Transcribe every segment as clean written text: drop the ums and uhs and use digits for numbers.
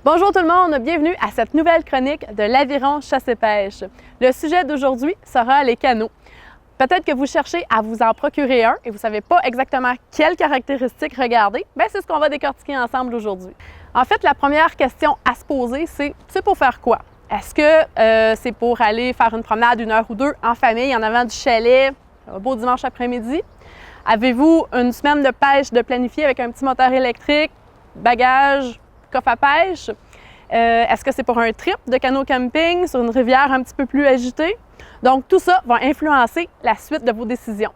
Bonjour tout le monde, bienvenue à cette nouvelle chronique de l'Aviron Chasse et Pêche. Le sujet d'aujourd'hui sera les canots. Peut-être que vous cherchez à vous en procurer un et vous ne savez pas exactement quelles caractéristiques regarder. Bien, c'est ce qu'on va décortiquer ensemble aujourd'hui. En fait, la première question à se poser, c'est pour faire quoi? Est-ce que c'est pour aller faire une promenade d'une heure ou deux en famille en avant du chalet, un beau dimanche après-midi? Avez-vous une semaine de pêche de planifier avec un petit moteur électrique, bagages, coffre à pêche? Est-ce que c'est pour un trip de canot camping sur une rivière un petit peu plus agitée? Donc, tout ça va influencer la suite de vos décisions.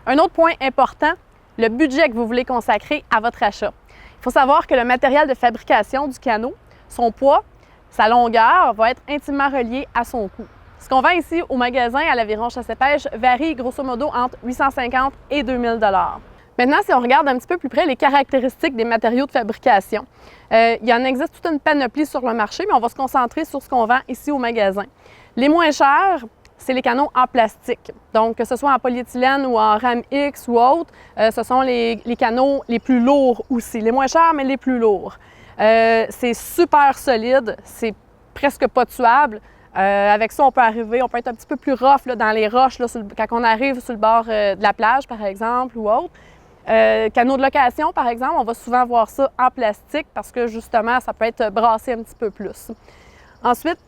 Un autre point important, le budget que vous voulez consacrer à votre achat. Il faut savoir que le matériel de fabrication du canot, son poids, sa longueur va être intimement relié à son coût. Ce qu'on vend ici au magasin à l'Aviron Chasse et Pêche varie grosso modo entre 850 et 2000 $. Maintenant, si on regarde un petit peu plus près les caractéristiques des matériaux de fabrication, il en existe toute une panoplie sur le marché, mais on va se concentrer sur ce qu'on vend ici au magasin. Les moins chers, c'est les canots en plastique. Donc, que ce soit en polyéthylène ou en rame X ou autre, ce sont les canots les plus lourds aussi. Les moins chers, mais les plus lourds. C'est super solide, c'est presque pas tuable. Avec ça, on peut être un petit peu plus rough là, dans les roches, là, quand on arrive sur le bord de la plage, par exemple, ou autre. Canot de location, par exemple, on va souvent voir ça en plastique parce que, justement, ça peut être brassé un petit peu plus. Ensuite,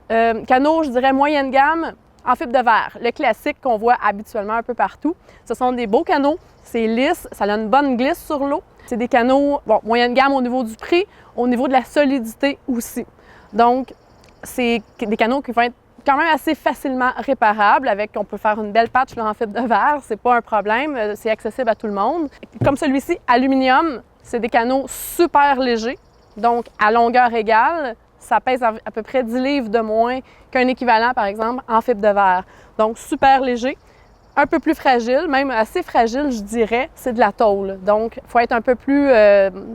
canot, je dirais, moyenne gamme, en fibre de verre. Le classique qu'on voit habituellement un peu partout. Ce sont des beaux canots, c'est lisse, ça a une bonne glisse sur l'eau. C'est des canots, bon, moyenne gamme au niveau du prix, au niveau de la solidité aussi. Donc, c'est des canots qui vont être quand même assez facilement réparables. On peut faire une belle patch là, en fibre de verre, c'est pas un problème, c'est accessible à tout le monde. Comme celui-ci, aluminium, c'est des canots super légers, donc à longueur égale, ça pèse à peu près 10 livres de moins qu'un équivalent, par exemple, en fibre de verre. Donc super léger, un peu plus fragile, même assez fragile, je dirais, c'est de la tôle. Donc, il faut être un peu plus...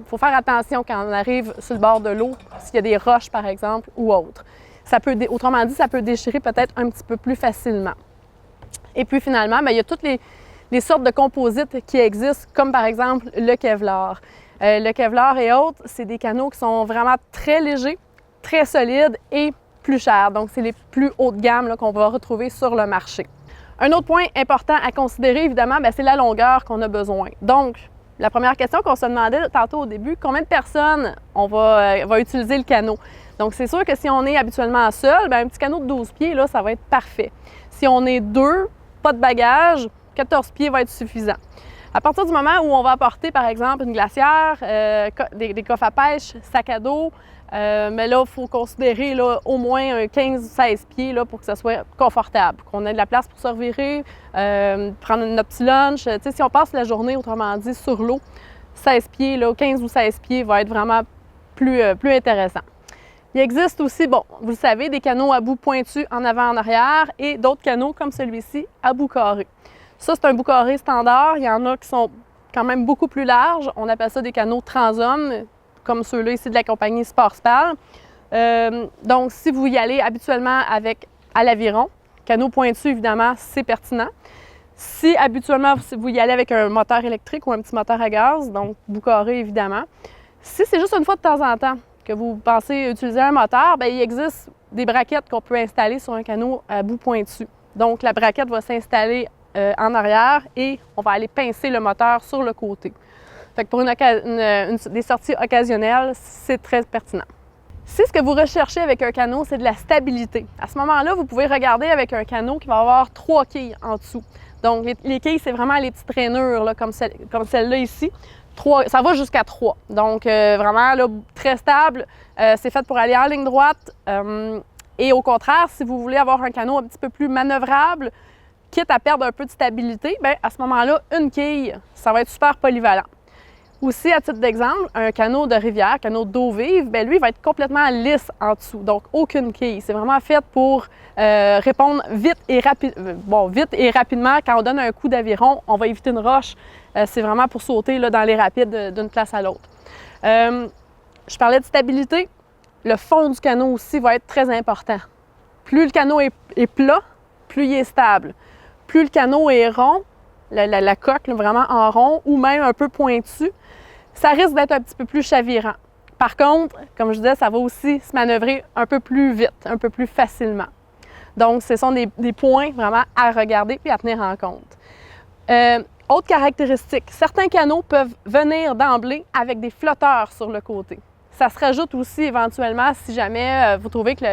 faut faire attention quand on arrive sur le bord de l'eau, s'il y a des roches, par exemple, ou autre. Autrement dit, ça peut déchirer peut-être un petit peu plus facilement. Et puis finalement, bien, il y a toutes les sortes de composites qui existent, comme par exemple le Kevlar. Le Kevlar et autres, c'est des canots qui sont vraiment très légers, très solides et plus chers. Donc, c'est les plus hautes gammes qu'on va retrouver sur le marché. Un autre point important à considérer, évidemment, c'est la longueur qu'on a besoin. Donc, la première question qu'on se demandait tantôt au début, combien de personnes on va utiliser le canot? Donc, c'est sûr que si on est habituellement seul, un petit canot de 12 pieds, là, ça va être parfait. Si on est deux, pas de bagages, 14 pieds va être suffisant. À partir du moment où on va apporter, par exemple, une glacière, des coffres à pêche, sac à dos, mais là, il faut considérer là, au moins un 15-16 pieds là, pour que ce soit confortable, qu'on ait de la place pour se revirer, prendre notre petit lunch. Tu sais, si on passe la journée, autrement dit, sur l'eau, 16 pieds, là, 15 ou 16 pieds va être vraiment plus intéressant. Il existe aussi, bon, vous le savez, des canots à bout pointu en avant, en arrière et d'autres canots comme celui-ci à bout carré. Ça, c'est un bout carré standard. Il y en a qui sont quand même beaucoup plus larges. On appelle ça des canots transhommes, comme ceux-là ici de la compagnie Sportspal. Donc, si vous y allez habituellement à l'aviron, canot pointu, évidemment, c'est pertinent. Si habituellement, vous y allez avec un moteur électrique ou un petit moteur à gaz, donc bout carré, évidemment. Si c'est juste une fois de temps en temps que vous pensez utiliser un moteur, bien, il existe des braquettes qu'on peut installer sur un canot à bout pointu. Donc, la braquette va s'installer en arrière et on va aller pincer le moteur sur le côté. Fait que pour des sorties occasionnelles, c'est très pertinent. Si ce que vous recherchez avec un canot, c'est de la stabilité, à ce moment-là, vous pouvez regarder avec un canot qui va avoir 3 quilles en dessous. Donc, les quilles, c'est vraiment les petites rainures, là, comme celle-là ici. Ça va jusqu'à 3. Donc, vraiment, là, très stable. C'est fait pour aller en ligne droite. Et au contraire, si vous voulez avoir un canot un petit peu plus manœuvrable, quitte à perdre un peu de stabilité, bien, à ce moment-là, une quille, ça va être super polyvalent. Aussi, à titre d'exemple, un canot de rivière, canot d'eau vive, bien, lui, va être complètement lisse en dessous, donc aucune quille. C'est vraiment fait pour répondre vite et rapidement. Quand on donne un coup d'aviron, on va éviter une roche. C'est vraiment pour sauter là, dans les rapides d'une place à l'autre. Je parlais de stabilité. Le fond du canot aussi va être très important. Plus le canot est plat, plus il est stable. Plus le canot est rond, la coque là, vraiment en rond ou même un peu pointue, ça risque d'être un petit peu plus chavirant. Par contre, comme je disais, ça va aussi se manœuvrer un peu plus vite, un peu plus facilement. Donc, ce sont des points vraiment à regarder et à tenir en compte. Autre caractéristique, certains canots peuvent venir d'emblée avec des flotteurs sur le côté. Ça se rajoute aussi éventuellement si jamais vous trouvez que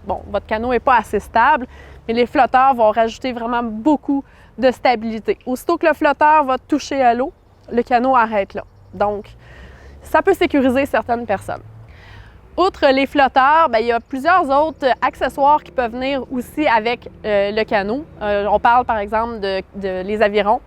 votre canot n'est pas assez stable, mais les flotteurs vont rajouter vraiment beaucoup de stabilité. Aussitôt que le flotteur va toucher à l'eau, le canot arrête là. Donc, ça peut sécuriser certaines personnes. Outre les flotteurs, il y a plusieurs autres accessoires qui peuvent venir aussi avec le canot. On parle par exemple de les avirons.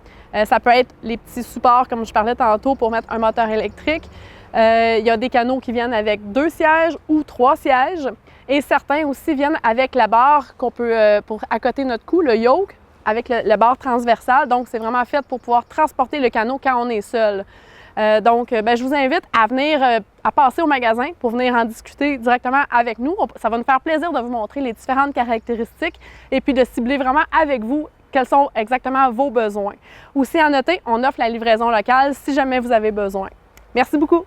Ça peut être les petits supports, comme je parlais tantôt, pour mettre un moteur électrique. Il y a des canots qui viennent avec 2 sièges ou 3 sièges. Et certains aussi viennent avec la barre qu'on peut, pour accoter notre cou, le yoke, avec la barre transversale. Donc, c'est vraiment fait pour pouvoir transporter le canot quand on est seul. Donc, je vous invite à venir, à passer au magasin pour venir en discuter directement avec nous. Ça va nous faire plaisir de vous montrer les différentes caractéristiques et puis de cibler vraiment avec vous quels sont exactement vos besoins. Aussi à noter, on offre la livraison locale si jamais vous avez besoin. Merci beaucoup!